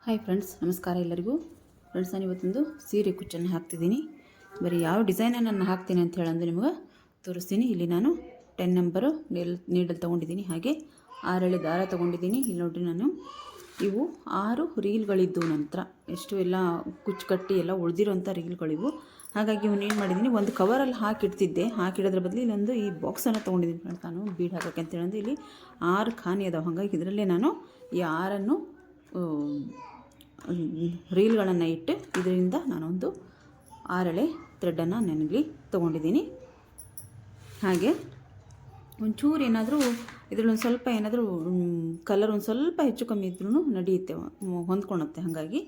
Hi friends, ನಮಸ್ಕಾರ ಎಲ್ಲರಿಗೂ. Friends, ನಾನು ಇವತ್ತೊಂದು ಸೀರೆ ಕುಚ್ಚನ್ನು ಹಾಕ್ತಿದ್ದೀನಿ. ಬರೀ ಯಾವ ಡಿಸೈನನ್ನು ನಾನು ಹಾಕ್ತೀನಿ ಅಂತ ಹೇಳಂದು ನಿಮಗೆ ತೋರಿಸ್ತೀನಿ. ಇಲ್ಲಿ ನಾನು 10 ನಂಬರು ನೀಡಲ್ ತೊಗೊಂಡಿದ್ದೀನಿ. ಹಾಗೆ 6 ಎಳೆ ದಾರ ತೊಗೊಂಡಿದ್ದೀನಿ. ಇಲ್ಲಿ ನೋಡಿರಿ, ನಾನು ಇವು 6 ರೀಲ್ಗಳಿದ್ದು ನಂತರ ಎಷ್ಟು ಎಲ್ಲ ಕುಚ್ಚು ಕಟ್ಟಿ ಎಲ್ಲ ಉಳಿದಿರೋಂಥ ರೀಲ್ಗಳಿವು. ಹಾಗಾಗಿ ಇವನ್ನೇನು ಮಾಡಿದ್ದೀನಿ, ಒಂದು ಕವರಲ್ಲಿ ಹಾಕಿಡ್ತಿದ್ದೆ. ಹಾಕಿಡೋದ್ರ ಬದಲು ಇಲ್ಲೊಂದು ಈ ಬಾಕ್ಸನ್ನು ತೊಗೊಂಡಿದ್ದೀನಿ ಫ್ರೆಂಡ್ಸ್. ನಾನು ಬೀಡ್ ಹಾಕೋಕ್ಕೆ ಅಂತ ಹೇಳಂದು ಇಲ್ಲಿ 6 ಖಾನಿ ಅದಾವೆ. ಹಾಗಾಗಿ ಇದರಲ್ಲೇ ನಾನು ಈ 6ಅನ್ನು ರೀಲ್ಗಳನ್ನು ಇಟ್ಟು ಇದರಿಂದ ನಾನೊಂದು 6 ಎಳೆ ಥ್ರೆಡ್ಡನ್ನು ನನಗೆ ತೊಗೊಂಡಿದ್ದೀನಿ. ಹಾಗೆ ಒಂಚೂರು ಏನಾದರೂ ಇದರಲ್ಲೊಂದು ಸ್ವಲ್ಪ ಏನಾದರೂ ಕಲರ್ ಒಂದು ಸ್ವಲ್ಪ ಹೆಚ್ಚು ಕಮ್ಮಿ ಇದ್ರೂ ನಡೆಯುತ್ತೆ, ಹೊಂದ್ಕೊಳುತ್ತೆ. ಹಾಗಾಗಿ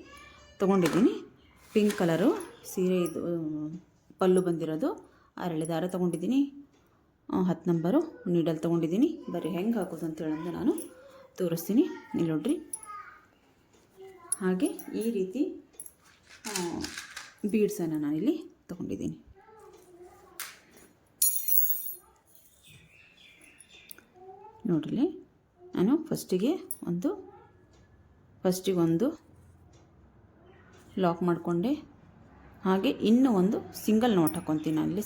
ತೊಗೊಂಡಿದ್ದೀನಿ. ಪಿಂಕ್ ಕಲರು ಸೀರೆ ಇದು ಪಲ್ಲು ಬಂದಿರೋದು 6 ಎಳೆ ದಾರ ತೊಗೊಂಡಿದ್ದೀನಿ. 10 ನಂಬರು ನೀಡಲ್ ತೊಗೊಂಡಿದ್ದೀನಿ. ಬರೀ ಹೆಂಗೆ ಹಾಕೋದು ಅಂತ ಹೇಳಂದು ನಾನು ತೋರಿಸ್ತೀನಿ. ಇಲ್ಲಿ ನೋಡ್ರಿ, ಹಾಗೆ ಈ ರೀತಿ ಬೀಡ್ಸನ್ನು ನಾನಿಲ್ಲಿ ತೊಗೊಂಡಿದ್ದೀನಿ. ನೋಡ್ರಿ, ನಾನು ಫಸ್ಟಿಗೆ ಒಂದು ಲಾಕ್ ಮಾಡಿಕೊಂಡೆ. ಹಾಗೆ ಇನ್ನೂ ಒಂದು ಸಿಂಗಲ್ ನೋಟ್ ಹಾಕ್ಕೊತೀನಿ. ನಾನಿಲ್ಲಿ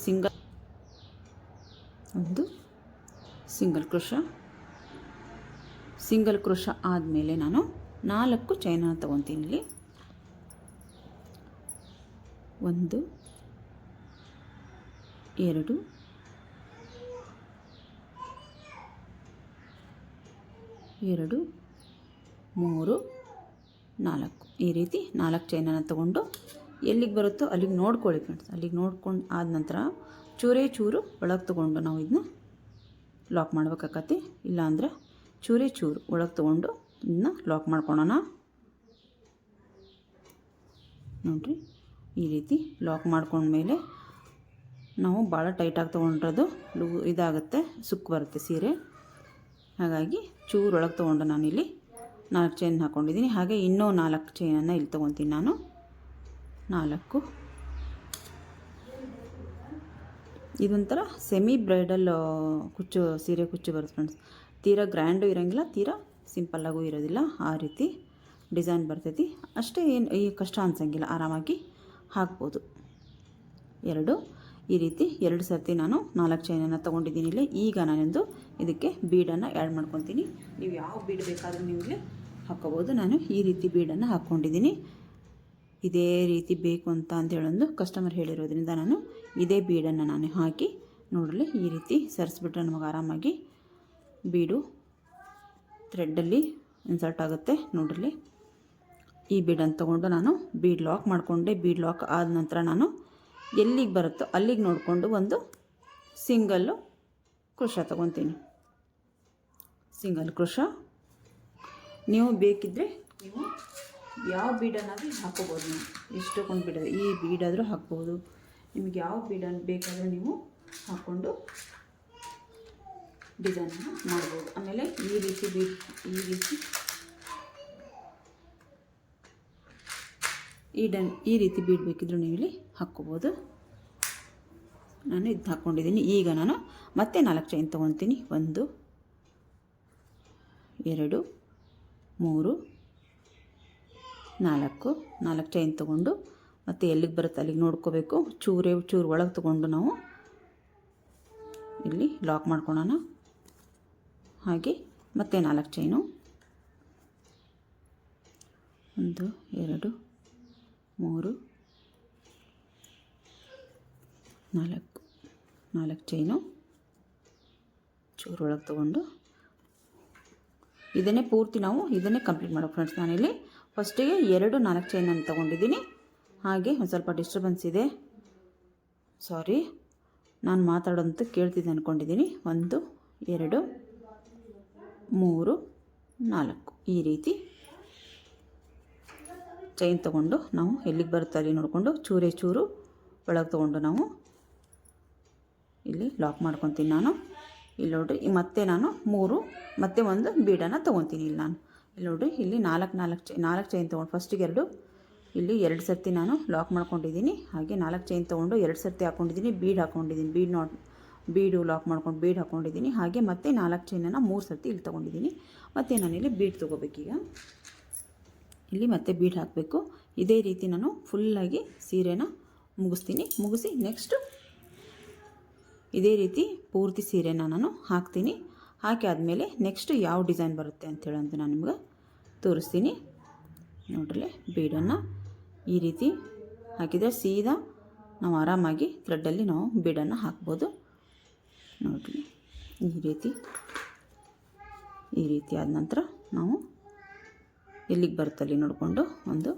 ಸಿಂಗಲ್ ಕ್ರೋಶ ಆದಮೇಲೆ ನಾನು 4 ಚೈನನ್ನು ತೊಗೊತೀನಿ. ಇಲ್ಲಿ 1 2 2 3 4 ಈ ರೀತಿ 4 ಚೈನನ್ನು ತೊಗೊಂಡು ಎಲ್ಲಿಗೆ ಬರುತ್ತೋ ಅಲ್ಲಿಗೆ ನೋಡ್ಕೊಳ್ಳಿ ಫ್ರೆಂಡ್ಸ್. ಅಲ್ಲಿಗೆ ನೋಡ್ಕೊಂಡು ಆದ ನಂತರ ಚೂರು ಒಳಗೆ ತೊಗೊಂಡು ನಾವು ಇದನ್ನ ಲಾಕ್ ಮಾಡ್ಬೇಕಾಗತ್ತೆ. ಇಲ್ಲಾಂದ್ರೆ ಚೂರು ಒಳಗೆ ತೊಗೊಂಡು ಇದನ್ನ ಲಾಕ್ ಮಾಡ್ಕೊಳ್ಳೋಣ. ನೋಡಿರಿ, ಈ ರೀತಿ ಲಾಕ್ ಮಾಡ್ಕೊಂಡ್ಮೇಲೆ ನಾವು ಭಾಳ ಟೈಟಾಗಿ ತೊಗೊಂಡ್ರದು ಇದಾಗುತ್ತೆ, ಸುಕ್ಕು ಬರುತ್ತೆ ಸೀರೆ. ಹಾಗಾಗಿ ಚೂರು ಒಳಗೆ ತೊಗೊಂಡು ನಾನಿಲ್ಲಿ 4 ಚೈನ್ ಹಾಕ್ಕೊಂಡಿದ್ದೀನಿ. ಹಾಗೆ ಇನ್ನೂ 4 ಚೈನನ್ನು ಇಲ್ಲಿ ತೊಗೊತೀನಿ ನಾನು. 4 ಇದೊಂಥರ ಸೆಮಿ ಬ್ರೈಡಲ್ ಸೀರೆ ಕುಚ್ಚು ಬರುತ್ತೆ ಫ್ರೆಂಡ್ಸ್. ತೀರಾ ಗ್ರ್ಯಾಂಡು ಇರೋಂಗಿಲ್ಲ, ತೀರಾ ಸಿಂಪಲ್ಲಾಗೂ ಇರೋದಿಲ್ಲ. ಆ ರೀತಿ ಡಿಸೈನ್ ಬರ್ತೈತಿ. ಅಷ್ಟೇ ಏನು ಈ ಕಷ್ಟ ಅನ್ಸಂಗಿಲ್ಲ, ಆರಾಮಾಗಿ ಹಾಕ್ಬೋದು. ಈ ರೀತಿ 2 ಸರ್ತಿ ನಾನು 4 ಚೈನನ್ನು ತೊಗೊಂಡಿದ್ದೀನಿ. ಇಲ್ಲಿ ಈಗ ನಾನೊಂದು ಇದಕ್ಕೆ ಬೀಡನ್ನು ಆ್ಯಡ್ ಮಾಡ್ಕೊತೀನಿ. ನೀವು ಯಾವ ಬೀಡ್ ಬೇಕಾದರೂ ನೀವು ಇಲ್ಲಿ ಹಾಕ್ಕೋಬೋದು. ನಾನು ಈ ರೀತಿ ಬೀಡನ್ನು ಹಾಕ್ಕೊಂಡಿದ್ದೀನಿ. ಇದೇ ರೀತಿ ಬೇಕು ಅಂತ ಹೇಳೊಂದು ಕಸ್ಟಮರ್ ಹೇಳಿರೋದ್ರಿಂದ ನಾನು ಇದೇ ಬೀಡನ್ನು ನಾನು ಹಾಕಿ ನೋಡಲಿ ಈ ರೀತಿ ಸರಿಸ್ಬಿಟ್ರೆ ನಮಗೆ ಆರಾಮಾಗಿ ಬೀಡು ಥ್ರೆಡ್ಡಲ್ಲಿ ಇನ್ಸರ್ಟ್ ಆಗುತ್ತೆ. ನೋಡಲಿ, ಈ ಬೀಡನ್ನು ತೊಗೊಂಡು ನಾನು ಬೀಡ್ ಲಾಕ್ ಮಾಡಿಕೊಂಡೆ. ಬೀಡ್ ಲಾಕ್ ಆದ ನಂತರ ನಾನು ಎಲ್ಲಿಗೆ ಬರುತ್ತೋ ಅಲ್ಲಿಗೆ ನೋಡಿಕೊಂಡು ಒಂದು ಸಿಂಗಲ್ಲು ಕ್ರೋಶ ತೊಗೊತೀನಿ. ಸಿಂಗಲ್ ಕ್ರೋಶ ನೀವು ಬೇಕಿದ್ದರೆ ನೀವು ಯಾವ ಬೀಡನ್ನಾದರೂ ಹಾಕ್ಕೋಬೋದು. ನೀವು ಎಷ್ಟು ಕೊಂಡು ಬೀಡೋದು ಈ ಬೀಡಾದರೂ ಹಾಕ್ಬೋದು. ನಿಮಗೆ ಯಾವ ಬೀಡನ್ನು ಬೇಕಾದರೂ ನೀವು ಹಾಕ್ಕೊಂಡು ಡಿಸೈನನ್ನು ಮಾಡ್ಬೋದು. ಆಮೇಲೆ ಈ ರೀತಿ ಬೀಡ್ ಬೇಕಿದ್ರೂ ನೀವು ಇಲ್ಲಿ ಹಾಕ್ಕೋಬೋದು. ನಾನು ಇದು ಹಾಕ್ಕೊಂಡಿದ್ದೀನಿ. ಈಗ ನಾನು ಮತ್ತೆ 4 ಚೈನ್ ತೊಗೊತೀನಿ. 1 2 3 4 ಚೈನ್ ತೊಗೊಂಡು ಮತ್ತು ಎಲ್ಲಿಗೆ ಬರುತ್ತೆ ಅಲ್ಲಿಗೆ ನೋಡ್ಕೋಬೇಕು. ಚೂರು ಒಳಗೆ ತೊಗೊಂಡು ನಾವು ಇಲ್ಲಿ ಲಾಕ್ ಮಾಡ್ಕೊಳ್ಳೋಣ. ಹಾಗೆ ಮತ್ತೆ 4 ಚೈನು 1 2 3 4 ಚೈನು ಚೂರು ಒಳಗೆ ತೊಗೊಂಡು ಇದನ್ನೇ ಪೂರ್ತಿ ನಾವು ಇದನ್ನೇ ಕಂಪ್ಲೀಟ್ ಮಾಡೋಕೆ ಫ್ರೆಂಡ್ಸ್. ನಾನಿಲ್ಲಿ ಫಸ್ಟಿಗೆ 2 4 ಚೈನನ್ನು ತೊಗೊಂಡಿದ್ದೀನಿ. ಹಾಗೆ ಒಂದು ಸ್ವಲ್ಪ ಡಿಸ್ಟರ್ಬೆನ್ಸ್ ಇದೆ, ಸಾರಿ. ನಾನು ಮಾತಾಡೋಂತ ಕೇಳ್ತಿದ್ದೆ ಅಂದ್ಕೊಂಡಿದ್ದೀನಿ. 1 2 3 4 ಈ ರೀತಿ ಚೈನ್ ತೊಗೊಂಡು ನಾವು ಎಲ್ಲಿಗೆ ಬರುತ್ತೆ ಅಲ್ಲಿ ನೋಡಿಕೊಂಡು ಚೂರು ಒಳಗೆ ತೊಗೊಂಡು ನಾವು ಇಲ್ಲಿ ಲಾಕ್ ಮಾಡ್ಕೊತೀನಿ. ನಾನು ಇಲ್ಲಿ ನೋಡಿರಿ, ಮತ್ತೆ ನಾನು ಮತ್ತೆ ಒಂದು ಬೀಡನ್ನು ತೊಗೊತೀನಿ. ಇಲ್ಲಿ ನೋಡಿರಿ, ಇಲ್ಲಿ 4 ಚೈನ್ ತೊಗೊಂಡು ಫಸ್ಟಿಗೆ 2 ಇಲ್ಲಿ 2 ಸರ್ತಿ ನಾನು ಲಾಕ್ ಮಾಡ್ಕೊಂಡಿದ್ದೀನಿ. ಹಾಗೆ 4 ಚೈನ್ ತೊಗೊಂಡು 2 ಸರ್ತಿ ಹಾಕ್ಕೊಂಡಿದ್ದೀನಿ. ಬೀಡ್ ಹಾಕ್ಕೊಂಡಿದ್ದೀನಿ. ಬೀಡು ಲಾಕ್ ಮಾಡ್ಕೊಂಡು ಬೀಡ್ ಹಾಕ್ಕೊಂಡಿದ್ದೀನಿ. ಹಾಗೆ ಮತ್ತೆ 4 ಚೈನನ್ನು 3 ಸರ್ತಿ ಇಲ್ಲಿ ತೊಗೊಂಡಿದ್ದೀನಿ. ಮತ್ತು ನಾನಿಲ್ಲಿ ಬೀಡ್ ತೊಗೋಬೇಕೀಗ. ಇಲ್ಲಿ ಮತ್ತೆ ಬೀಡ್ ಹಾಕಬೇಕು. ಇದೇ ರೀತಿ ನಾನು ಫುಲ್ಲಾಗಿ ಸೀರೆನ ಮುಗಿಸಿ ನೆಕ್ಸ್ಟು ಇದೇ ರೀತಿ ಪೂರ್ತಿ ಸೀರೆನ ನಾನು ಹಾಕ್ತೀನಿ. ಹಾಕಿ ಆದಮೇಲೆ ನೆಕ್ಸ್ಟ್ ಯಾವ ಡಿಸೈನ್ ಬರುತ್ತೆ ಅಂಥೇಳಿ ಅಂತ ನಾನು ನಿಮ್ಗೆ ತೋರಿಸ್ತೀನಿ. ನೋಡ್ರಿ, ಬೀಡನ್ನು ಈ ರೀತಿ ಹಾಕಿದರೆ ಸೀದಾ ನಾವು ಆರಾಮಾಗಿ ಥ್ರೆಡ್ಡಲ್ಲಿ ನಾವು ಬೀಡನ್ನು ಹಾಕ್ಬೋದು. ನೋಡ್ರಿ, ಈ ರೀತಿ ಆದ ನಂತರ ನಾವು ಎಲ್ಲಿಗೆ ಬರುತ್ತಲ್ಲಿ ನೋಡಿಕೊಂಡು ಒಂದು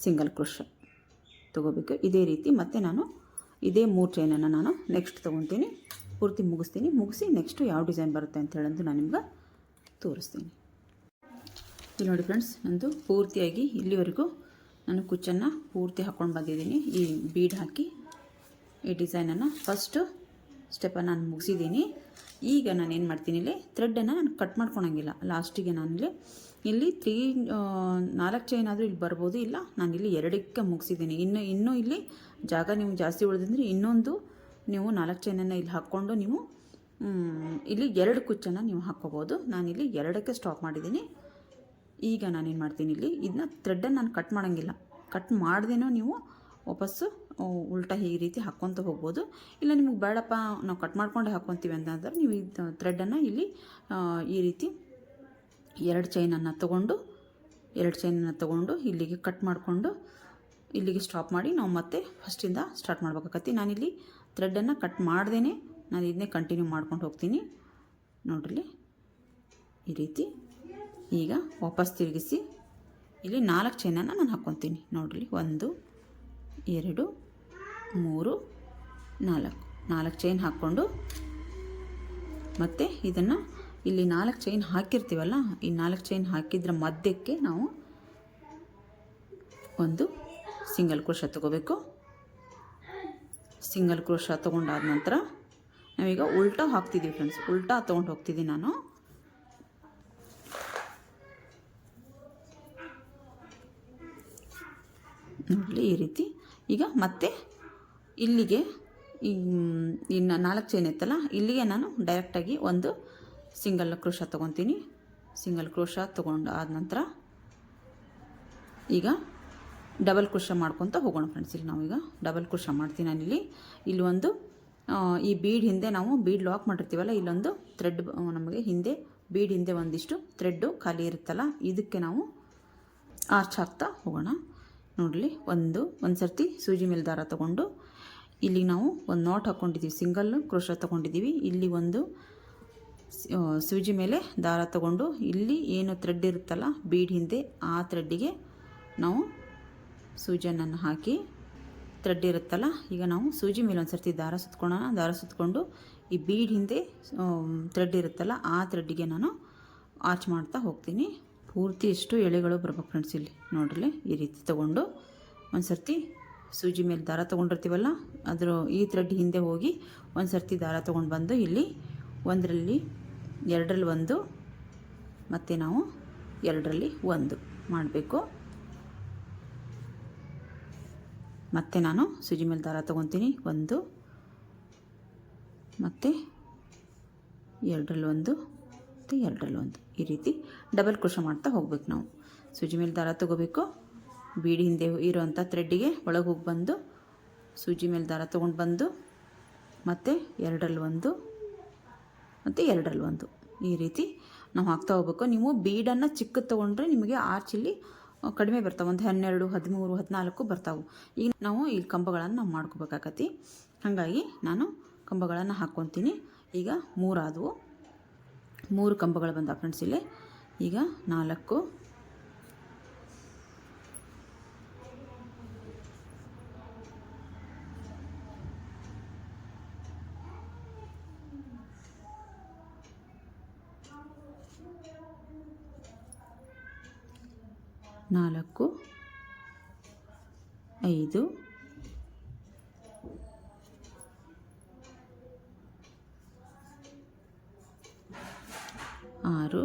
ಸಿಂಗಲ್ ಕ್ರೋಶೆ ತೊಗೋಬೇಕು. ಇದೇ ರೀತಿ ಮತ್ತೆ ನಾನು ಇದೇ 3 ಚೈನನ್ನು ನಾನು ನೆಕ್ಸ್ಟ್ ತೊಗೊತೀನಿ, ಪೂರ್ತಿ ಮುಗಿಸಿ ನೆಕ್ಸ್ಟು ಯಾವ ಡಿಸೈನ್ ಬರುತ್ತೆ ಅಂತ ಹೇಳಂದು ನಾನು ನಿಮ್ಗೆ ತೋರಿಸ್ತೀನಿ. ಇಲ್ಲಿ ನೋಡಿ ಫ್ರೆಂಡ್ಸ್, ನಂದು ಪೂರ್ತಿಯಾಗಿ ಇಲ್ಲಿವರೆಗೂ ನಾನು ಕುಚ್ಚನ್ನು ಪೂರ್ತಿ ಹಾಕ್ಕೊಂಡು ಬಂದಿದ್ದೀನಿ. ಈ ಬೀಡ್ ಹಾಕಿ ಈ ಡಿಸೈನನ್ನು ಫಸ್ಟು ಸ್ಟೆಪ್ಪನ್ನು ನಾನು ಮುಗಿಸಿದ್ದೀನಿ. ಈಗ ನಾನು ಏನು ಮಾಡ್ತೀನಿ, ಇಲ್ಲಿ ಥ್ರೆಡ್ಡನ್ನು ನಾನು ಕಟ್ ಮಾಡ್ಕೊಳಂಗಿಲ್ಲ. ಲಾಸ್ಟಿಗೆ ನಾನಿಲ್ಲಿ 4 ಚೈನ್ ಆದರೂ ಇಲ್ಲಿ ಬರ್ಬೋದು, ಇಲ್ಲ ನಾನು ಇಲ್ಲಿ 2ಕ್ಕೆ ಮುಗಿಸಿದ್ದೀನಿ. ಇನ್ನೂ ಇಲ್ಲಿ ಜಾಗ ನೀವು ಜಾಸ್ತಿ ಉಳಿದಂದರೆ ಇನ್ನೊಂದು ನೀವು 4 ಚೈನನ್ನು ಇಲ್ಲಿ ಹಾಕ್ಕೊಂಡು ನೀವು ಇಲ್ಲಿ 2 ಕುಚ್ಚನ್ನು ನೀವು ಹಾಕ್ಕೋಬೋದು. ನಾನಿಲ್ಲಿ 2ಕ್ಕೆ ಸ್ಟಾಪ್ ಮಾಡಿದ್ದೀನಿ. ಈಗ ನಾನೇನು ಮಾಡ್ತೀನಿ, ಇಲ್ಲಿ ಇದನ್ನ ಥ್ರೆಡ್ಡನ್ನು ನಾನು ಕಟ್ ಮಾಡೋಂಗಿಲ್ಲ. ಕಟ್ ಮಾಡ್ದೇನೋ ನೀವು ವಾಪಸ್ಸು ಉಲ್ಟಾ ಈ ರೀತಿ ಹಾಕ್ಕೊತ ಹೋಗ್ಬೋದು. ಇಲ್ಲ ನಿಮಗೆ ಬೇಡಪ್ಪ ನಾವು ಕಟ್ ಮಾಡ್ಕೊಂಡೆ ಹಾಕ್ಕೊತೀವಿ ಅಂತಂದ್ರೆ ನೀವು ಇದು ಥ್ರೆಡ್ಡನ್ನು ಇಲ್ಲಿ ಈ ರೀತಿ 2 ಚೈನನ್ನು ತೊಗೊಂಡು ಇಲ್ಲಿಗೆ ಕಟ್ ಮಾಡಿಕೊಂಡು ಇಲ್ಲಿಗೆ ಸ್ಟಾಪ್ ಮಾಡಿ ನಾವು ಮತ್ತೆ ಫಸ್ಟಿಂದ ಸ್ಟಾರ್ಟ್ ಮಾಡ್ಬೇಕಾಗತ್ತೆ. ನಾನಿಲ್ಲಿ ಥ್ರೆಡ್ಡನ್ನು ಕಟ್ ಮಾಡ್ದೇ ನಾನು ಇದನ್ನೇ ಕಂಟಿನ್ಯೂ ಮಾಡ್ಕೊಂಡು ಹೋಗ್ತೀನಿ. ನೋಡ್ರಿ, ಈ ರೀತಿ ಈಗ ವಾಪಸ್ ತಿರುಗಿಸಿ ಇಲ್ಲಿ 4 ಚೈನನ್ನು ನಾನು ಹಾಕ್ಕೊತೀನಿ. ನೋಡ್ರಿ, 1 2 3 4 ಚೈನ್ ಹಾಕ್ಕೊಂಡು ಮತ್ತು ಇದನ್ನು ಇಲ್ಲಿ 4 ಚೈನ್ ಹಾಕಿರ್ತೀವಲ್ಲ, ಈ 4 ಚೈನ್ ಹಾಕಿದ್ರ ಮಧ್ಯಕ್ಕೆ ನಾವು ಒಂದು ಸಿಂಗಲ್ ಕ್ರೋಶೆ ತೊಗೋಬೇಕು. ಸಿಂಗಲ್ ಕ್ರೋಶೆ ತೊಗೊಂಡಾದ ನಂತರ ನಾವೀಗ ಉಲ್ಟಾ ಹಾಕ್ತಿದ್ದೀವಿ ಫ್ರೆಂಡ್ಸ್. ಉಲ್ಟಾ ತೊಗೊಂಡು ಹೋಗ್ತಿದ್ದೀನಿ ನಾನು. ನೋಡಲಿ, ಈ ರೀತಿ ಈಗ ಮತ್ತೆ ಇಲ್ಲಿಗೆ ಇನ್ನು 4 ಚೈನ್ ಇತ್ತಲ್ಲ, ಇಲ್ಲಿಗೆ ನಾನು ಡೈರೆಕ್ಟಾಗಿ ಒಂದು ಸಿಂಗಲ್ ಕ್ರೋಶೆ ತೊಗೊತೀನಿ. ಸಿಂಗಲ್ ಕ್ರೋಶೆ ತೊಗೊಂಡು ಆದ ನಂತರ ಈಗ ಡಬಲ್ ಕ್ರೋಶೆ ಮಾಡ್ಕೊತ ಹೋಗೋಣ ಫ್ರೆಂಡ್ಸ್. ಇಲ್ಲಿ ನಾವೀಗ ಡಬಲ್ ಕ್ರೋಶೆ ಮಾಡ್ತೀನಿ ನಾನಿಲ್ಲಿ. ಇಲ್ಲಿ ಒಂದು ಈ ಬೀಡ್ ಹಿಂದೆ ನಾವು ಬೀಡ್ ಲಾಕ್ ಮಾಡಿರ್ತೀವಲ್ಲ, ಇಲ್ಲೊಂದು ಥ್ರೆಡ್ ನಮಗೆ ಹಿಂದೆ ಬೀಡ್ ಹಿಂದೆ ಒಂದಿಷ್ಟು ಥ್ರೆಡ್ಡು ಖಾಲಿ ಇರುತ್ತಲ್ಲ, ಇದಕ್ಕೆ ನಾವು ಆರ್ಚ್ ಹಾಕ್ತಾ ಹೋಗೋಣ. ನೋಡಲಿ, ಒಂದು ಸರ್ತಿ ಸೂಜಿ ಮೇಲೆ ದಾರ ತೊಗೊಂಡು ಇಲ್ಲಿ ನಾವು ಒಂದು ನಾಟ್ ಹಾಕ್ಕೊಂಡಿದ್ದೀವಿ, ಸಿಂಗಲ್ ಕ್ರೋಶೆ ತೊಗೊಂಡಿದ್ದೀವಿ. ಇಲ್ಲಿ ಒಂದು ಸೂಜಿ ಮೇಲೆ ದಾರ ತೊಗೊಂಡು ಇಲ್ಲಿ ಏನು ಥ್ರೆಡ್ ಇರುತ್ತಲ್ಲ ಬೀಡ್ ಹಿಂದೆ, ಆ ಥ್ರೆಡ್ಡಿಗೆ ನಾವು ಸೂಜಿಯನ್ನು ಹಾಕಿ, ಥ್ರೆಡ್ ಇರುತ್ತಲ್ಲ ಈಗ ನಾವು ಸೂಜಿ ಮೇಲೆ ಒಂದು ಸರ್ತಿ ದಾರ ಸುತ್ಕೊಳ್ಳೋಣ. ದಾರ ಸುತ್ಕೊಂಡು ಈ ಬೀಡ್ ಹಿಂದೆ ಥ್ರೆಡ್ ಇರುತ್ತಲ್ಲ ಆ ಥ್ರೆಡ್ಡಿಗೆ ನಾನು ಆರ್ಚ್ ಮಾಡ್ತಾ ಹೋಗ್ತೀನಿ. ಪೂರ್ತಿ ಎಷ್ಟು ಎಳೆಗಳು ಬರ್ಬೇಕು ಫ್ರೆಂಡ್ಸ್. ಇಲ್ಲಿ ನೋಡ್ರಿ, ಈ ರೀತಿ ತೊಗೊಂಡು ಒಂದು ಸರ್ತಿ ಸೂಜಿ ಮೇಲೆ ದಾರ ತೊಗೊಂಡಿರ್ತೀವಲ್ಲ ಅದರ ಈ ಥ್ರೆಡ್ ಹಿಂದೆ ಹೋಗಿ ಒಂದು ಸರ್ತಿ ದಾರ ತೊಗೊಂಡು ಬಂದು ಇಲ್ಲಿ 1ರಲ್ಲಿ 2ರಲ್ಲಿ 1 ಮತ್ತು ನಾವು 2ರಲ್ಲಿ 1 ಮಾಡಬೇಕು. ಮತ್ತು ನಾನು ಸೂಜಿ ಮೇಲೆ ದಾರ ತೊಗೊತೀನಿ, 1 ಮತ್ತು 2ರಲ್ಲಿ 1 ಮತ್ತು 2ರಲ್ಲಿ 1, ಈ ರೀತಿ ಡಬಲ್ ಕ್ರೋಶೆ ಮಾಡ್ತಾ ಹೋಗ್ಬೇಕು. ನಾವು ಸೂಜಿ ಮೇಲೆ ದಾರ ತೊಗೋಬೇಕು, ಬೀಡಿ ಹಿಂದೆ ಇರೋವಂಥ ಥ್ರೆಡ್ಡಿಗೆ ಒಳಗೆ ಹೋಗಿ ಬಂದು ಸೂಜಿ ಮೇಲೆ ದಾರ ತೊಗೊಂಡು ಬಂದು ಮತ್ತು 2ರಲ್ಲಿ 1 ಮತ್ತು 2ರಲ್ಲಿ 1, ಈ ರೀತಿ ನಾವು ಹಾಕ್ತಾ ಹೋಗ್ಬೇಕು. ನೀವು ಬೀಡನ್ನು ಚಿಕ್ಕದು ತೊಗೊಂಡ್ರೆ ನಿಮಗೆ ಆರ್ಚಲ್ಲಿ ಕಡಿಮೆ ಬರ್ತಾವೆ, ಒಂದು 12 13 14 ಬರ್ತಾವೆ. ಈಗ ನಾವು ಈ ಕಂಬಗಳನ್ನು ನಾವು ಮಾಡ್ಕೋಬೇಕಾಗತ್ತೆ. ಹಾಗಾಗಿ ನಾನು ಕಂಬಗಳನ್ನು ಹಾಕ್ಕೊತೀನಿ. ಈಗ 3 ಆದವು, 3 ಕಂಬಗಳು ಬಂದ ಫ್ರೆಂಡ್ಸ್. ಇಲ್ಲಿ ಈಗ 4 4 5 6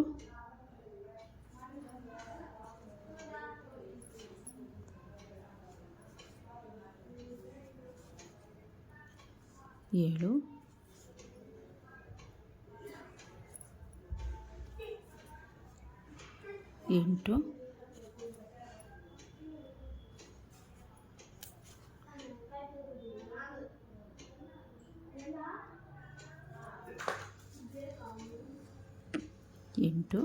7 8 8 8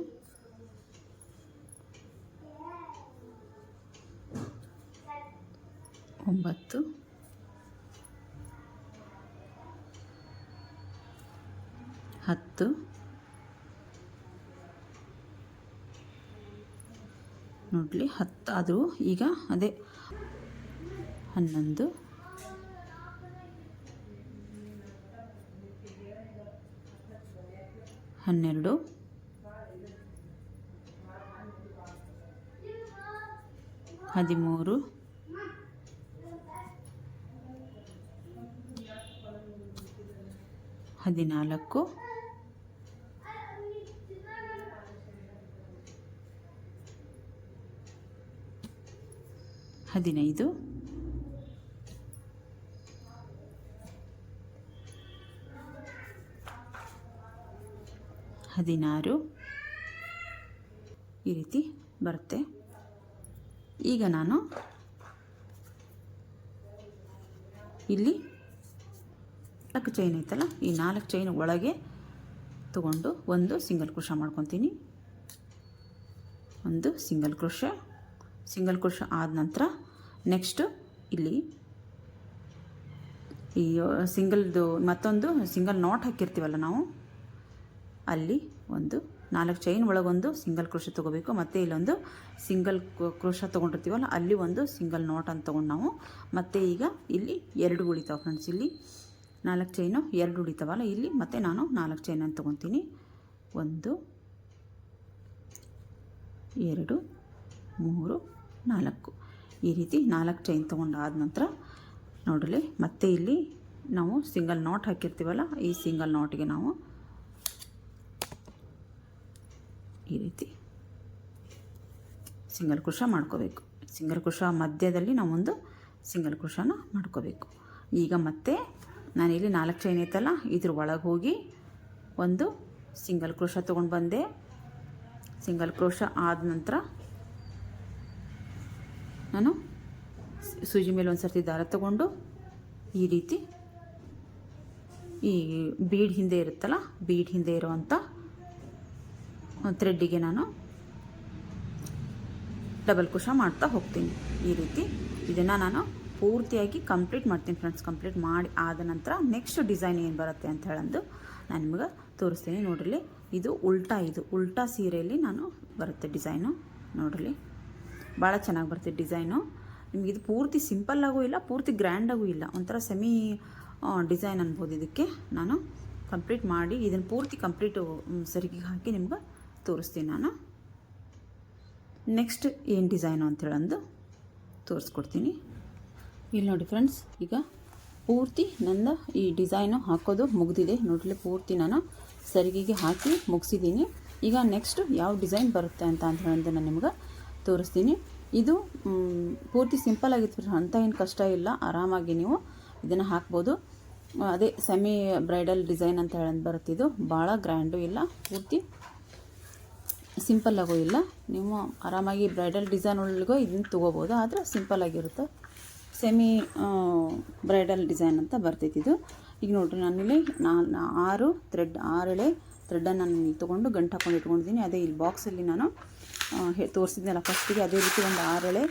9 10 ನೋಡಲಿ 10 ಆದರೂ ಈಗ ಅದೇ 11 12 13 14 15 16 ಈ ರೀತಿ ಬರುತ್ತೆ. ಈಗ ನಾನು ಇಲ್ಲಿ 4 ಚೈನ್ ಐತಲ್ಲ, ಈ 4 ಚೈನ್ ಒಳಗೆ ತಗೊಂಡು ಒಂದು ಸಿಂಗಲ್ ಕ್ರೋಶಾ ಮಾಡ್ಕೊತೀನಿ. ಒಂದು ಸಿಂಗಲ್ ಕ್ರೋಶಾ ಆದ ನಂತರ ನೆಕ್ಸ್ಟು ಇಲ್ಲಿ ಈ ಸಿಂಗಲ್ದು ಮತ್ತೊಂದು ಸಿಂಗಲ್ ನಾಟ್ ಹಾಕಿರ್ತೀವಲ್ಲ ನಾವು, ಅಲ್ಲಿ ಒಂದು 4 ಚೈನ್ ಒಳಗೊಂದು ಸಿಂಗಲ್ ಕ್ರೋಶಾ ತೊಗೋಬೇಕು. ಮತ್ತು ಇಲ್ಲೊಂದು ಸಿಂಗಲ್ ಕ್ರೋಶಾ ತೊಗೊಂಡಿರ್ತೀವಲ್ಲ, ಅಲ್ಲಿ ಒಂದು ಸಿಂಗಲ್ ನಾಟ್ ಅಂತ ತೊಗೊಂಡು ನಾವು ಮತ್ತೆ ಈಗ ಇಲ್ಲಿ 2 ಉಳಿತಾವೆ ಫ್ರೆಂಡ್ಸ್. ಇಲ್ಲಿ 4 ಚೈನು 2 ಉಳಿತಾವಲ್ಲ, ಇಲ್ಲಿ ಮತ್ತೆ ನಾನು 4 ಚೈನ್ ಅಂತ ತೊಗೊತೀನಿ. 1 2 3 4 ಈ ರೀತಿ 4 ಚೈನ್ ತೊಗೊಂಡಾದ ನಂತರ ನೋಡಲಿ ಮತ್ತೆ ಇಲ್ಲಿ ನಾವು ಸಿಂಗಲ್ ನಾಟ್ ಹಾಕಿರ್ತೀವಲ್ಲ, ಈ ಸಿಂಗಲ್ ನಾಟ್ಗೆ ನಾವು ಈ ರೀತಿ ಸಿಂಗಲ್ ಕ್ರೋಶಾ ಮಾಡ್ಕೋಬೇಕು. ಸಿಂಗಲ್ ಕ್ರೋಶಾ ಮಧ್ಯದಲ್ಲಿ ನಾವೊಂದು ಸಿಂಗಲ್ ಕ್ರೋಶಾನ ಮಾಡ್ಕೋಬೇಕು. ಈಗ ಮತ್ತೆ ನಾನಿಲ್ಲಿ 4 ಚೈನ್ ಐತಲ್ಲ, ಇದ್ರ ಒಳಗೆ ಹೋಗಿ ಒಂದು ಸಿಂಗಲ್ ಕ್ರೋಶಾ ತೊಗೊಂಡು ಬಂದೆ. ಸಿಂಗಲ್ ಕ್ರೋಶಾ ಆದ ನಂತರ ನಾನು ಸೂಜಿ ಮೇಲೆ ಒಂದು ಸರ್ತಿ ದಾರ ತಗೊಂಡು ಈ ರೀತಿ ಈ ಬೀಡ್ ಹಿಂದೆ ಇರುತ್ತಲ್ಲ, ಬೀಡ್ ಹಿಂದೆ ಇರುವಂಥ ಥ್ರೆಡ್ಡಿಗೆ ನಾನು ಡಬಲ್ ಕ್ರೋಶಾ ಮಾಡ್ತಾ ಹೋಗ್ತೀನಿ. ಈ ರೀತಿ ಇದನ್ನು ನಾನು ಪೂರ್ತಿಯಾಗಿ ಕಂಪ್ಲೀಟ್ ಮಾಡ್ತೀನಿ ಫ್ರೆಂಡ್ಸ್. ಕಂಪ್ಲೀಟ್ ಮಾಡಿ ಆದ ನಂತರ ನೆಕ್ಸ್ಟ್ ಡಿಸೈನ್ ಏನು ಬರುತ್ತೆ ಅಂತ ಹೇಳಂದು ನಾನು ನಿಮ್ಗೆ ತೋರಿಸ್ತೀನಿ. ನೋಡ್ರಿ, ಇದು ಉಲ್ಟಾ ಸೀರೆಯಲ್ಲಿ ನಾನು ಬರುತ್ತೆ ಡಿಸೈನು. ನೋಡ್ರಿ, ಭಾಳ ಚೆನ್ನಾಗಿ ಬರುತ್ತೆ ಡಿಸೈನು. ನಿಮ್ಗೆ ಇದು ಪೂರ್ತಿ ಸಿಂಪಲ್ಲಾಗೂ ಇಲ್ಲ, ಪೂರ್ತಿ ಗ್ರ್ಯಾಂಡಾಗೂ ಇಲ್ಲ, ಒಂಥರ ಸೆಮಿ ಡಿಸೈನ್ ಅನ್ಬೋದು. ಇದಕ್ಕೆ ನಾನು ಕಂಪ್ಲೀಟ್ ಮಾಡಿ ಇದನ್ನು ಪೂರ್ತಿ ಕಂಪ್ಲೀಟು ಸರಿಗೆ ಹಾಕಿ ನಿಮ್ಗೆ ತೋರಿಸ್ತೀನಿ. ನಾನು ನೆಕ್ಸ್ಟ್ ಏನು ಡಿಸೈನು ಅಂತೇಳಂದು ತೋರಿಸ್ಕೊಡ್ತೀನಿ. ಇಲ್ಲಿ ನೋಡಿ ಫ್ರೆಂಡ್ಸ್, ಈಗ ಪೂರ್ತಿ ನನ್ನ ಈ ಡಿಸೈನು ಹಾಕೋದು ಮುಗಿದಿದೆ. ನೋಡಲಿ, ಪೂರ್ತಿ ನಾನು ಸರಿಗೆಗೆ ಹಾಕಿ ಮುಗಿಸಿದ್ದೀನಿ. ಈಗ ನೆಕ್ಸ್ಟ್ ಯಾವ ಡಿಸೈನ್ ಬರುತ್ತೆ ಅಂತ ಹೇಳಂದು ನಾನು ನಿಮ್ಗೆ ತೋರಿಸ್ತೀನಿ. ಇದು ಪೂರ್ತಿ ಸಿಂಪಲ್ ಆಗಿತ್ತು, ಅಂಥ ಏನು ಕಷ್ಟ ಇಲ್ಲ, ಆರಾಮಾಗಿ ನೀವು ಇದನ್ನು ಹಾಕ್ಬೋದು. ಅದೇ ಸೆಮಿ ಬ್ರೈಡಲ್ ಡಿಸೈನ್ ಅಂತ ಹೇಳಂದು ಬರುತ್ತೆ. ಇದು ಭಾಳ ಗ್ರ್ಯಾಂಡು ಇಲ್ಲ, ಪೂರ್ತಿ ಸಿಂಪಲ್ಲಾಗೂ ಇಲ್ಲ. ನೀವು ಆರಾಮಾಗಿ ಬ್ರೈಡಲ್ ಡಿಸೈನ್ ಒಳಗೂ ಇದನ್ನು ತೊಗೋಬೋದು, ಆದರೆ ಸಿಂಪಲ್ಲಾಗಿರುತ್ತೆ. ಸೆಮಿ ಬ್ರೈಡಲ್ ಡಿಸೈನ್ ಅಂತ ಬರ್ತೈತಿ ಇದು. ಈಗ ನೋಡಿರಿ, ನಾನಿಲ್ಲಿ 6 ಎಳೆ ಥ್ರೆಡ್ಡನ್ನು ನಾನು ಇಲ್ಲಿ ತೊಗೊಂಡು ಗಂಟು ಹಾಕೊಂಡು ಇಟ್ಕೊಂಡಿದ್ದೀನಿ. ಅದೇ ಇಲ್ಲಿ ಬಾಕ್ಸಲ್ಲಿ ನಾನು ತೋರಿಸಿದ್ನಲ್ಲ ಫಸ್ಟಿಗೆ, ಅದೇ ರೀತಿ ಒಂದು 6 ಎಳೆ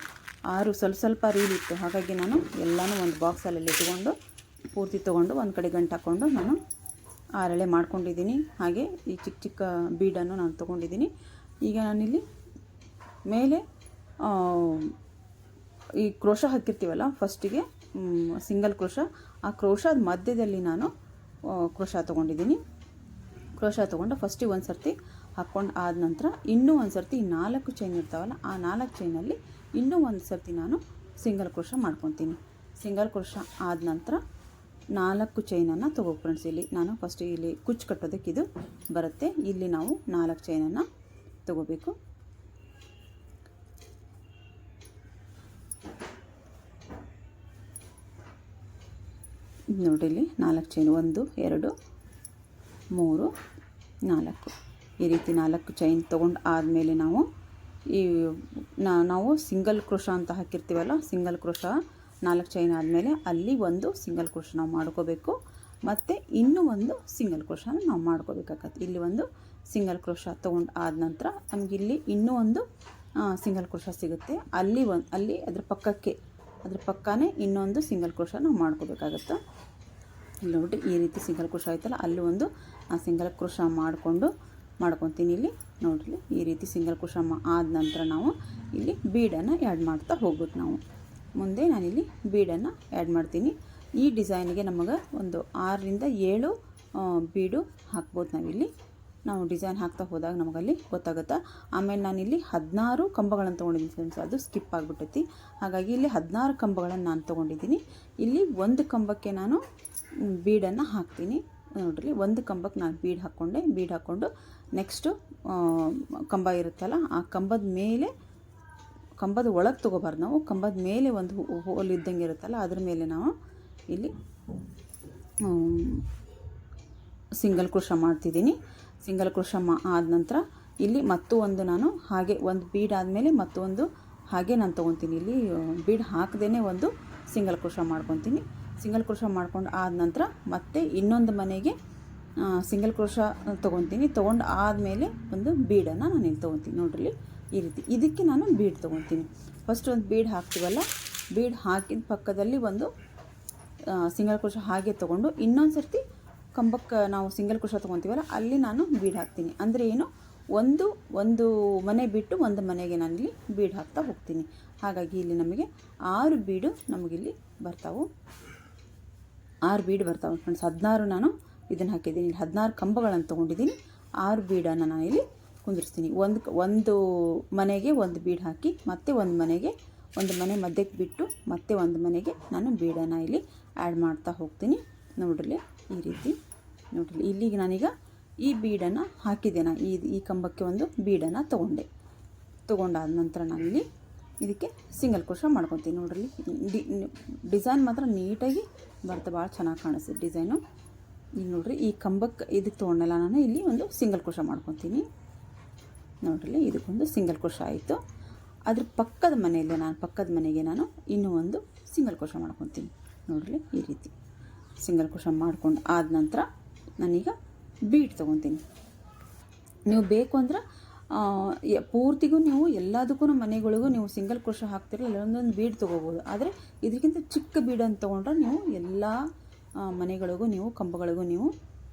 6 ಸ್ವಲ್ಪ ರೀಲ್ ಇತ್ತು. ಹಾಗಾಗಿ ನಾನು ಎಲ್ಲನೂ ಒಂದು ಬಾಕ್ಸಲ್ಲಿ ಇಟ್ಕೊಂಡು ಪೂರ್ತಿ ತೊಗೊಂಡು ಒಂದು ಕಡೆ ಗಂಟು ಹಾಕ್ಕೊಂಡು ನಾನು 6 ಎಳೆ ಮಾಡ್ಕೊಂಡಿದ್ದೀನಿ. ಹಾಗೆ ಈ ಚಿಕ್ಕ ಬೀಡನ್ನು ನಾನು ತೊಗೊಂಡಿದ್ದೀನಿ. ಈಗ ನಾನಿಲ್ಲಿ ಮೇಲೆ ಈ ಕ್ರೋಶಾ ಹಾಕಿರ್ತೀವಲ್ಲ ಫಸ್ಟಿಗೆ ಸಿಂಗಲ್ ಕ್ರೋಶಾ, ಆ ಕ್ರೋಶಾದ ಮಧ್ಯದಲ್ಲಿ ನಾನು ಕ್ರೋಶಾ ತೊಗೊಂಡಿದ್ದೀನಿ. ಕ್ರೋಶಾ ತೊಗೊಂಡು ಫಸ್ಟಿಗೆ ಒಂದು ಸರ್ತಿ ಹಾಕ್ಕೊಂಡು ಆದ ನಂತರ ಇನ್ನೂ ಒಂದು ಸರ್ತಿ 4 ಚೈನ್ ಇರ್ತಾವಲ್ಲ, ಆ 4 ಚೈನಲ್ಲಿ ಇನ್ನೂ ಒಂದು ಸರ್ತಿ ನಾನು ಸಿಂಗಲ್ ಕ್ರೋಶಾ ಮಾಡ್ಕೊತೀನಿ. ಸಿಂಗಲ್ ಕ್ರೋಶಾ ಆದ ನಂತರ 4 ಚೈನನ್ನು ತೊಗೋ ಫ್ರೆಂಡ್ಸ್. ಇಲ್ಲಿ ನಾನು ಫಸ್ಟ್ ಇಲ್ಲಿ ಕುಚ್ಚು ಕಟ್ಟೋದಕ್ಕೆ ಇದು ಬರುತ್ತೆ. ಇಲ್ಲಿ ನಾವು 4 ಚೈನನ್ನು ತೊಗೋಬೇಕು. ನೋಡಿ, ಇಲ್ಲಿ 4 ಚೈನ್ 1 2 3 4 ಈ ರೀತಿ 4 ಚೈನ್ ತೊಗೊಂಡು ಆದಮೇಲೆ ನಾವು ಈ ನಾವು ಸಿಂಗಲ್ ಕ್ರೋಶ ಅಂತ ಹಾಕಿರ್ತೀವಲ್ಲ, ಸಿಂಗಲ್ ಕ್ರೋಶ 4 ಚೈನ್ ಆದಮೇಲೆ ಅಲ್ಲಿ ಒಂದು ಸಿಂಗಲ್ ಕ್ರೋಶ ನಾವು ಮಾಡ್ಕೋಬೇಕು, ಮತ್ತು ಇನ್ನೂ ಒಂದು ಸಿಂಗಲ್ ಕ್ರೋಶನ ನಾವು ಮಾಡ್ಕೋಬೇಕಾಗತ್ತೆ. ಇಲ್ಲಿ ಒಂದು ಸಿಂಗಲ್ ಕ್ರೋಶ ತೊಗೊಂಡು ಆದ ನಂತರ ನಮಗಿಲ್ಲಿ ಇಲ್ಲಿ ಇನ್ನೂ ಒಂದು ಸಿಂಗಲ್ ಕ್ರೋಶ ಸಿಗುತ್ತೆ. ಅಲ್ಲಿ ಅದ್ರ ಪಕ್ಕನೇ ಇನ್ನೊಂದು ಸಿಂಗಲ್ ಕ್ರೋಶ ನಾವು ಮಾಡ್ಕೋಬೇಕಾಗತ್ತೆ. ಇಲ್ಲಿ ನೋಡಿರಿ, ಈ ರೀತಿ ಸಿಂಗಲ್ ಕ್ರೋಶ ಆಯ್ತಲ್ಲ, ಅಲ್ಲಿ ಒಂದು ಸಿಂಗಲ್ ಕ್ರೋಶ ಮಾಡ್ಕೊತೀನಿ. ಇಲ್ಲಿ ನೋಡಿರಿ, ಈ ರೀತಿ ಸಿಂಗಲ್ ಕ್ರೋಶ ಆದ ನಂತರ ನಾವು ಇಲ್ಲಿ ಬೀಡನ್ನು ಆ್ಯಡ್ ಮಾಡ್ತಾ ಹೋಗ್ಬೇಕು. ನಾವು ಮುಂದೆ ನಾನಿಲ್ಲಿ ಬೀಡನ್ನು ಆ್ಯಡ್ ಮಾಡ್ತೀನಿ. ಈ ಡಿಸೈನ್ಗೆ ನಮಗೆ ಒಂದು 6 ರಿಂದ 7 ಬೀಡು ಹಾಕ್ಬೋದು. ನಾವು ಡಿಸೈನ್ ಹಾಕ್ತಾ ಹೋದಾಗ ನಮಗಲ್ಲಿ ಗೊತ್ತಾಗುತ್ತೆ. ಆಮೇಲೆ ನಾನಿಲ್ಲಿ 16 ಕಂಬಗಳನ್ನು ತೊಗೊಂಡಿದ್ದೀನಿ ಫ್ರೆಂಡ್ಸ್, ಅದು ಸ್ಕಿಪ್ ಆಗಿಬಿಟ್ಟೈತಿ. ಹಾಗಾಗಿ ಇಲ್ಲಿ 16 ಕಂಬಗಳನ್ನು ನಾನು ತೊಗೊಂಡಿದ್ದೀನಿ. ಇಲ್ಲಿ ಒಂದು ಕಂಬಕ್ಕೆ ನಾನು ಬೀಡನ್ನು ಹಾಕ್ತೀನಿ. ನೋಡಿರಿ, ಒಂದು ಕಂಬಕ್ಕೆ ನಾನು ಬೀಡ್ ಹಾಕ್ಕೊಂಡು ನೆಕ್ಸ್ಟು ಕಂಬ ಇರುತ್ತಲ್ಲ, ಆ ಕಂಬದ ಒಳಗೆ ತೊಗೋಬಾರ್ದು ನಾವು. ಕಂಬದ ಮೇಲೆ ಒಂದು ಹೋಲ್ ಇದ್ದಂಗೆ ಇರುತ್ತಲ್ಲ, ಅದ್ರ ಮೇಲೆ ನಾವು ಇಲ್ಲಿ ಸಿಂಗಲ್ ಕ್ರೋಶ ಮಾಡ್ತಿದ್ದೀನಿ. ಸಿಂಗಲ್ ಕ್ರೋಶ ಆದ ನಂತರ ಇಲ್ಲಿ ಒಂದು ನಾನು ಹಾಗೆ ಒಂದು ಬೀಡ್ ಆದಮೇಲೆ ಮತ್ತೊಂದು ಹಾಗೆ ನಾನು ತೊಗೊತೀನಿ. ಇಲ್ಲಿ ಬೀಡ್ ಹಾಕದೇ ಒಂದು ಸಿಂಗಲ್ ಕ್ರೋಶ ಮಾಡ್ಕೊತೀನಿ. ಸಿಂಗಲ್ ಕ್ರೋಶ ಮಾಡ್ಕೊಂಡು ಆದ ನಂತರ ಮತ್ತೆ ಇನ್ನೊಂದು ಮನೆಗೆ ಸಿಂಗಲ್ ಕ್ರೋಶ ತೊಗೊತೀನಿ. ತೊಗೊಂಡು ಆದಮೇಲೆ ಒಂದು ಬೀಡನ್ನು ನಾನು ಇಲ್ಲಿ ತೊಗೊತೀನಿ. ನೋಡ್ರಿ, ಈ ರೀತಿ ಇದಕ್ಕೆ ನಾನು ಬೀಡ್ ತೊಗೊತೀನಿ. ಫಸ್ಟ್ ಒಂದು ಬೀಡ್ ಹಾಕ್ತೀವಲ್ಲ, ಬೀಡ್ ಹಾಕಿದ ಪಕ್ಕದಲ್ಲಿ ಒಂದು ಸಿಂಗಲ್ ಕ್ರೋಶ ಹಾಗೆ ತೊಗೊಂಡು ಇನ್ನೊಂದು ಸರ್ತಿ ಕಂಬಕ್ಕೆ ನಾವು ಸಿಂಗಲ್ ಕ್ರೋಶ ತೊಗೊತೀವಲ್ಲ, ಅಲ್ಲಿ ನಾನು ಬೀಡ್ ಹಾಕ್ತೀನಿ. ಅಂದರೆ ಏನು, ಒಂದು ಮನೆ ಬಿಟ್ಟು ಒಂದು ಮನೆಗೆ ನಾನಿಲ್ಲಿ ಬೀಡ್ ಹಾಕ್ತಾ ಹೋಗ್ತೀನಿ. ಹಾಗಾಗಿ ಇಲ್ಲಿ ನಮಗೆ 6 ಬೀಡು ನಮಗಿಲ್ಲಿ ಬರ್ತಾವೆ. 6 ಬೀಡ್ ಬರ್ತಾವೆ ಫ್ರೆಂಡ್ಸ್. 16 ನಾನು ಇದನ್ನು ಹಾಕಿದ್ದೀನಿ. ಇಲ್ಲಿ 16 ಕಂಬಗಳನ್ನು ತೊಗೊಂಡಿದ್ದೀನಿ. 6 ಬೀಡನ್ನು ನಾನಿಲ್ಲಿ ಕುಂದಿರಿಸ್ತೀನಿ. ಒಂದು ಮನೆಗೆ ಒಂದು ಬೀಡ್ ಹಾಕಿ, ಮತ್ತೆ ಒಂದು ಮನೆ ಮಧ್ಯಕ್ಕೆ ಬಿಟ್ಟು ಮತ್ತೆ ಒಂದು ಮನೆಗೆ ನಾನು ಬೀಡನ್ನು ಇಲ್ಲಿ ಆ್ಯಡ್ ಮಾಡ್ತಾ ಹೋಗ್ತೀನಿ. ನೋಡ್ರಿ, ಈ ರೀತಿ ನೋಡ್ರಿ, ಇಲ್ಲಿಗೆ ನಾನೀಗ ಈ ಬೀಡನ್ನು ಹಾಕಿದ್ದೆ. ಈ ಕಂಬಕ್ಕೆ ಒಂದು ಬೀಡನ್ನು ತೊಗೊಂಡಾದ ನಂತರ ನಾನಿಲ್ಲಿ ಇದಕ್ಕೆ ಸಿಂಗಲ್ ಕ್ರೋಶ ಮಾಡ್ಕೊತೀನಿ. ನೋಡ್ರಿ, ಡಿಸೈನ್ ಮಾತ್ರ ನೀಟಾಗಿ ಬರ್ತಾ ಭಾಳ ಚೆನ್ನಾಗಿ ಕಾಣಿಸ್ತದೆ ಡಿಸೈನು. ಈಗ ನೋಡ್ರಿ, ಈ ಕಂಬಕ್ಕೆ ಇದಕ್ಕೆ ತೊಗೊಂಡಲ್ಲ, ನಾನು ಇಲ್ಲಿ ಒಂದು ಸಿಂಗಲ್ ಕ್ರೋಶ ಮಾಡ್ಕೊತೀನಿ. ನೋಡ್ರಿ, ಇದಕ್ಕೊಂದು ಸಿಂಗಲ್ ಕ್ರೋಶ ಆಯಿತು. ಅದ್ರ ಪಕ್ಕದ ಮನೆಗೆ ನಾನು ಇನ್ನೂ ಒಂದು ಸಿಂಗಲ್ ಕ್ರೋಶ ಮಾಡ್ಕೊತೀನಿ. ನೋಡ್ರಿ, ಈ ರೀತಿ ಸಿಂಗಲ್ ಕ್ರೋಶ ಮಾಡ್ಕೊಂಡು ಆದ ನಂತರ ನಾನೀಗ ಬೀಡ್ ತೊಗೊತೀನಿ. ನೀವು ಬೇಕು ಅಂದ್ರೆ ಪೂರ್ತಿಗೂ ನೀವು ಎಲ್ಲದಕ್ಕೂ ಮನೆಗಳಿಗೂ ನೀವು ಸಿಂಗಲ್ ಕ್ರೋಶ ಹಾಕ್ತಿರಲ್ಲ, ಒಂದೊಂದು ಬೀಡ್ ತೊಗೋಬೋದು. ಆದರೆ ಇದಕ್ಕಿಂತ ಚಿಕ್ಕ ಬೀಡನ್ನು ತೊಗೊಂಡ್ರೆ ನೀವು ಎಲ್ಲ ಮನೆಗಳಿಗೂ ನೀವು ಕಂಬಗಳಿಗೂ ನೀವು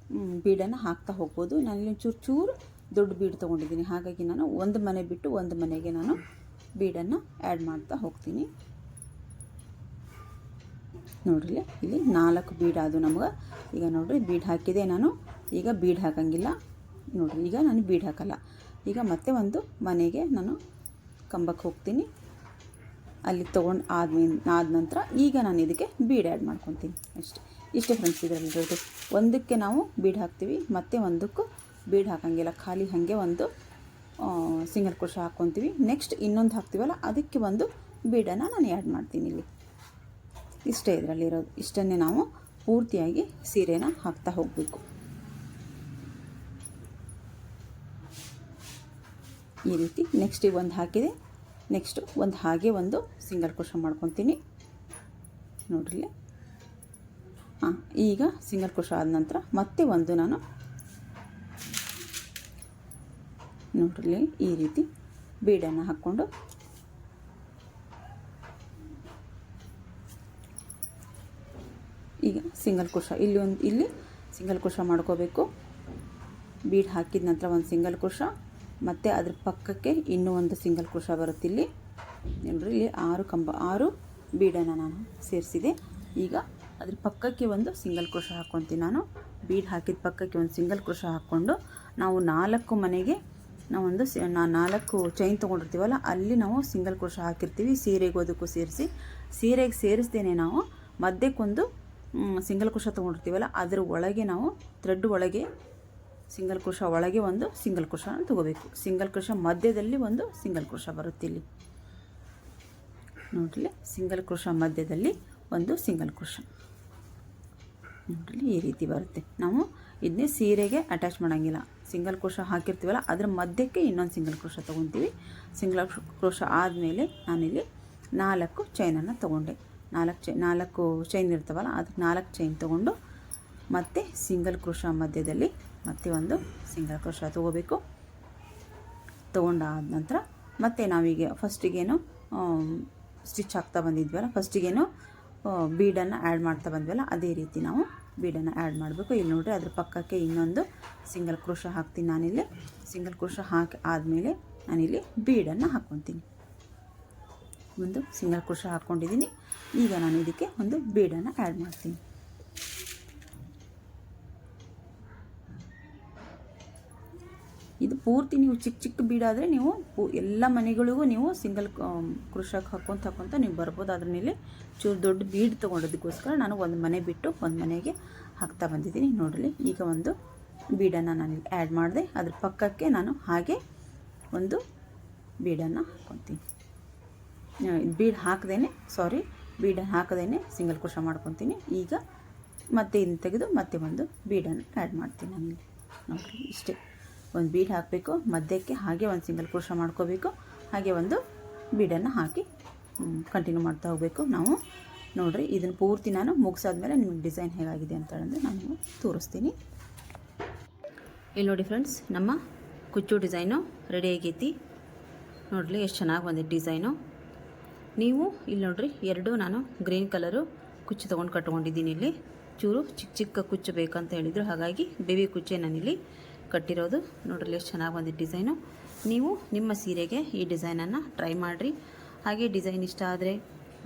ಬೀಡನ್ನು ಹಾಕ್ತಾ ಹೋಗ್ಬೋದು. ನಾನಿಲ್ಲಿ ಚೂರು ದೊಡ್ಡ ಬೀಡ್ ತೊಗೊಂಡಿದ್ದೀನಿ. ಹಾಗಾಗಿ ನಾನು ಒಂದು ಮನೆ ಬಿಟ್ಟು ಒಂದು ಮನೆಗೆ ನಾನು ಬೀಡನ್ನು ಆ್ಯಡ್ ಮಾಡ್ತಾ ಹೋಗ್ತೀನಿ. ನೋಡ್ರಿ, ಇಲ್ಲಿ 4 ಬೀಡ್ ಆದವು ನಮಗೆ. ಈಗ ನೋಡ್ರಿ, ಬೀಡ್ ಹಾಕಿದೆ ನಾನು. ಈಗ ಬೀಡ್ ಹಾಕಂಗಿಲ್ಲ. ನೋಡ್ರಿ, ಈಗ ನಾನು ಬೀಡ್ ಹಾಕಲ್ಲ. ಈಗ ಮತ್ತೆ ಒಂದು ಮನೆಗೆ ನಾನು ಕಂಬಕ್ಕೆ ಹೋಗ್ತೀನಿ. ಅಲ್ಲಿ ತೊಗೊಂಡು ಆದ ನಂತರ ಈಗ ನಾನು ಇದಕ್ಕೆ ಬೀಡ್ ಆ್ಯಡ್ ಮಾಡ್ಕೊತೀನಿ. ಇಷ್ಟೇ ಫ್ರೆಂಡ್ಸ್. ಇದರಲ್ಲಿ ಇರೋದು ಒಂದಕ್ಕೆ ನಾವು ಬೀಡ್ ಹಾಕ್ತೀವಿ, ಮತ್ತೆ ಒಂದಕ್ಕೂ ಬೀಡ್ ಹಾಕಂಗಿಲ್ಲ. ಖಾಲಿ ಹಾಗೆ ಒಂದು ಸಿಂಗಲ್ ಕ್ರೋಶ ಹಾಕ್ಕೊತೀವಿ. ನೆಕ್ಸ್ಟ್ ಇನ್ನೊಂದು ಹಾಕ್ತೀವಲ್ಲ, ಅದಕ್ಕೆ ಒಂದು ಬೀಡನ್ನು ನಾನು ಆ್ಯಡ್ ಮಾಡ್ತೀನಿ. ಇಲ್ಲಿ ಇಷ್ಟೇ ಇದರಲ್ಲಿರೋದು. ಇಷ್ಟನ್ನೇ ನಾವು ಪೂರ್ತಿಯಾಗಿ ಸೀರೆನ ಹಾಕ್ತಾ ಹೋಗಬೇಕು. ಈ ರೀತಿ ನೆಕ್ಸ್ಟ್ ಈಗ ಒಂದು ಹಾಕಿದೆ, ನೆಕ್ಸ್ಟು ಒಂದು ಹಾಗೆ ಒಂದು ಸಿಂಗಲ್ ಕ್ರೋಶ ಮಾಡ್ಕೊತೀನಿ. ನೋಡ್ರಿ, ಈಗ ಸಿಂಗಲ್ ಕ್ರೋಶ ಆದ ನಂತರ ಮತ್ತೆ ಒಂದು ನಾನು ನೋಡ್ರಿ ಈ ರೀತಿ ಬೀಡನ್ನು ಹಾಕ್ಕೊಂಡು ಈಗ ಸಿಂಗಲ್ ಕ್ರೋಶ ಇಲ್ಲಿ ಸಿಂಗಲ್ ಕ್ರೋಶ ಮಾಡ್ಕೋಬೇಕು. ಬೀಡ್ ಹಾಕಿದ ನಂತರ ಒಂದು ಸಿಂಗಲ್ ಕ್ರೋಶ, ಮತ್ತು ಅದ್ರ ಪಕ್ಕಕ್ಕೆ ಇನ್ನೂ ಒಂದು ಸಿಂಗಲ್ ಕ್ರೋಶ ಬರುತ್ತೆ. ಇಲ್ಲಿ ನೋಡ್ರಿ, ಇಲ್ಲಿ 6 ಬೀಡನ್ನು ನಾನು ಸೇರಿಸಿದೆ. ಈಗ ಅದ್ರ ಪಕ್ಕಕ್ಕೆ ಒಂದು ಸಿಂಗಲ್ ಕ್ರೋಶ ಹಾಕ್ಕೊತೀನಿ. ನಾನು ಬೀಡ್ ಹಾಕಿದ ಪಕ್ಕಕ್ಕೆ ಒಂದು ಸಿಂಗಲ್ ಕ್ರೋಶ ಹಾಕ್ಕೊಂಡು ನಾವು 4 ಮನೆಗೆ ನಾವೊಂದು 4 ಚೈನ್ ತೊಗೊಂಡಿರ್ತೀವಲ್ಲ, ಅಲ್ಲಿ ನಾವು ಸಿಂಗಲ್ ಕ್ರೋಶ ಹಾಕಿರ್ತೀವಿ. ಸೀರೆಗೂ ಅದಕ್ಕೂ ಸೀರೆಗೆ ಸೇರಿಸ್ದೇನೆ ನಾವು ಮಧ್ಯಕ್ಕೊಂದು ಸಿಂಗಲ್ ಕ್ರೋಶ ತೊಗೊಂಡಿರ್ತೀವಲ್ಲ, ಅದರ ಒಳಗೆ ನಾವು ಥ್ರೆಡ್ ಒಳಗೆ ಸಿಂಗಲ್ ಕ್ರೋಶ ಒಳಗೆ ಒಂದು ಸಿಂಗಲ್ ಕ್ರೋಶನ ತೊಗೋಬೇಕು. ಸಿಂಗಲ್ ಕ್ರೋಶ ಮಧ್ಯದಲ್ಲಿ ಒಂದು ಸಿಂಗಲ್ ಕ್ರೋಶ ಬರುತ್ತೆ. ಇಲ್ಲಿ ನೋಡ್ರಿ, ಸಿಂಗಲ್ ಕ್ರೋಶ ಮಧ್ಯದಲ್ಲಿ ಒಂದು ಸಿಂಗಲ್ ಕ್ರೋಶ ನೋಡ್ರಿ, ಈ ರೀತಿ ಬರುತ್ತೆ. ನಾವು ಇದನ್ನೇ ಸೀರೆಗೆ ಅಟ್ಯಾಚ್ ಮಾಡೋಂಗಿಲ್ಲ. ಸಿಂಗಲ್ ಕ್ರೋಶ ಹಾಕಿರ್ತೀವಲ್ಲ ಅದರ ಮಧ್ಯಕ್ಕೆ ಇನ್ನೊಂದು ಸಿಂಗಲ್ ಕ್ರೋಶ ತೊಗೊತೀವಿ. ಸಿಂಗಲ್ ಕ್ರೋಶ ಆದಮೇಲೆ ನಾನಿಲ್ಲಿ 4 ಚೈನನ್ನು ತೊಗೊಂಡೆ. 4 ಚೈನ್ ಇರ್ತಾವಲ್ಲ ಅದಕ್ಕೆ 4 ಚೈನ್ ತೊಗೊಂಡು ಮತ್ತೆ ಸಿಂಗಲ್ ಕ್ರೋಶ ಮಧ್ಯದಲ್ಲಿ ಮತ್ತೆ ಒಂದು ಸಿಂಗಲ್ ಕ್ರೋಶ ತೊಗೋಬೇಕು. ತೊಗೊಂಡಾದ ನಂತರ ಮತ್ತೆ ನಾವೀಗ ಫಸ್ಟಿಗೇನು ಸ್ಟಿಚ್ ಹಾಕ್ತಾ ಬಂದಿದ್ವಲ್ಲ, ಫಸ್ಟಿಗೇನು ಬೀಡನ್ನು ಆ್ಯಡ್ ಮಾಡ್ತಾ ಬಂದ್ವಲ್ಲ ಅದೇ ರೀತಿ ನಾವು ಬೀಡನ್ನು ಆ್ಯಡ್ ಮಾಡಬೇಕು. ಇಲ್ಲಿ ನೋಡಿರಿ ಅದ್ರ ಪಕ್ಕಕ್ಕೆ ಇನ್ನೊಂದು ಸಿಂಗಲ್ ಕ್ರೋಶ ಹಾಕ್ತೀನಿ. ನಾನಿಲ್ಲಿ ಸಿಂಗಲ್ ಕ್ರೋಶ ಹಾಕಿ ಆದಮೇಲೆ ನಾನಿಲ್ಲಿ ಬೀಡನ್ನು ಹಾಕ್ಕೊತೀನಿ. ಒಂದು ಸಿಂಗಲ್ ಕ್ರೋಶ ಹಾಕ್ಕೊಂಡಿದ್ದೀನಿ. ಈಗ ನಾನು ಇದಕ್ಕೆ ಒಂದು ಬೀಡನ್ನು ಆ್ಯಡ್ ಮಾಡ್ತೀನಿ. ಇದು ಪೂರ್ತಿ ನೀವು ಚಿಕ್ಕ ಚಿಕ್ಕ ಬೀಡಾದರೆ ನೀವು ಎಲ್ಲ ಮನೆಗಳಿಗೂ ನೀವು ಸಿಂಗಲ್ ಕ್ರೋಶಕ್ಕೆ ಹಾಕ್ಕೊಂತ ನೀವು ಬರ್ಬೋದು. ಅದರಲ್ಲಿ ಚೂರು ದೊಡ್ಡ ಬೀಡ್ ತೊಗೊಂಡೋದಕ್ಕೋಸ್ಕರ ನಾನು ಒಂದು ಮನೆ ಬಿಟ್ಟು ಒಂದು ಮನೆಗೆ ಹಾಕ್ತಾ ಬಂದಿದ್ದೀನಿ. ನೋಡಲಿ ಈಗ ಒಂದು ಬೀಡನ್ನು ನಾನು ಆ್ಯಡ್ ಮಾಡಿದೆ. ಅದ್ರ ಪಕ್ಕಕ್ಕೆ ನಾನು ಹಾಗೆ ಒಂದು ಬೀಡನ್ನು ಹಾಕ್ಕೊತೀನಿ. ಬೀಡನ್ನು ಹಾಕದೇನೆ ಸಿಂಗಲ್ ಕ್ರೋಶ ಮಾಡ್ಕೊತೀನಿ. ಈಗ ಮತ್ತೆ ಇದನ್ನು ತೆಗೆದು ಮತ್ತೆ ಒಂದು ಬೀಡನ್ನು ಆ್ಯಡ್ ಮಾಡ್ತೀನಿ. ನಾನಿಲ್ಲಿ ನೋಡಿರಿ ಇಷ್ಟೇ, ಒಂದು ಬೀಡ್ ಹಾಕಬೇಕು, ಮಧ್ಯಕ್ಕೆ ಹಾಗೆ ಒಂದು ಸಿಂಗಲ್ ಕ್ರೋಶ ಮಾಡ್ಕೋಬೇಕು, ಹಾಗೆ ಒಂದು ಬೀಡನ್ನು ಹಾಕಿ ಕಂಟಿನ್ಯೂ ಮಾಡ್ತಾ ಹೋಗಬೇಕು ನಾವು. ನೋಡಿರಿ ಇದನ್ನು ಪೂರ್ತಿ ನಾನು ಮುಗಿಸಾದ್ಮೇಲೆ ನಿಮಗೆ ಡಿಸೈನ್ ಹೇಗಾಗಿದೆ ಅಂತ ಹೇಳಿದ್ರೆ ನಾನು ತೋರಿಸ್ತೀನಿ. ಇಲ್ಲಿ ನೋಡಿ ಫ್ರೆಂಡ್ಸ್, ನಮ್ಮ ಕುಚ್ಚು ಡಿಸೈನು ರೆಡಿ ಆಗೈತಿ. ನೋಡಲಿ ಎಷ್ಟು ಚೆನ್ನಾಗಿ ಬಂದಿದೆ ಡಿಸೈನು. ನೀವು ಇಲ್ಲಿ ನೋಡಿರಿ ಎರಡು ನಾನು ಗ್ರೀನ್ ಕಲರು ಕುಚ್ಚು ತೊಗೊಂಡು ಕಟ್ಕೊಂಡಿದ್ದೀನಿ. ಇಲ್ಲಿ ಚೂರು ಚಿಕ್ಕ ಚಿಕ್ಕ ಕುಚ್ಚು ಬೇಕಂತ ಹೇಳಿದರು, ಹಾಗಾಗಿ ಬೇಬಿ ಕುಚ್ಚೆ ನಾನಿಲ್ಲಿ ಕಟ್ಟಿರೋದು. ನೋಡ್ರಿ ಎಷ್ಟು ಚೆನ್ನಾಗಿ ಬಂದಿದೆ ಡಿಸೈನು. ನೀವು ನಿಮ್ಮ ಸೀರೆಗೆ ಈ ಡಿಸೈನನ್ನು ಟ್ರೈ ಮಾಡಿರಿ. ಹಾಗೆ ಡಿಸೈನ್ ಇಷ್ಟ ಆದರೆ,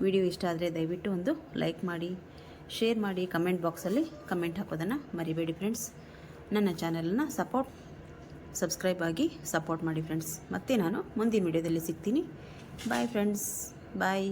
ವಿಡಿಯೋ ಇಷ್ಟ ಆದರೆ ದಯವಿಟ್ಟು ಒಂದು ಲೈಕ್ ಮಾಡಿ, ಶೇರ್ ಮಾಡಿ, ಕಮೆಂಟ್ ಬಾಕ್ಸಲ್ಲಿ ಕಮೆಂಟ್ ಹಾಕೋದನ್ನು ಮರಿಬೇಡಿ ಫ್ರೆಂಡ್ಸ್. ನನ್ನ ಚಾನಲನ್ನು ಸಬ್ಸ್ಕ್ರೈಬ್ ಆಗಿ ಸಪೋರ್ಟ್ ಮಾಡಿ ಫ್ರೆಂಡ್ಸ್. ಮತ್ತೆ ನಾನು ಮುಂದಿನ ವಿಡಿಯೋದಲ್ಲಿ ಸಿಗ್ತೀನಿ. ಬಾಯ್ ಫ್ರೆಂಡ್ಸ್, ಬಾಯ್.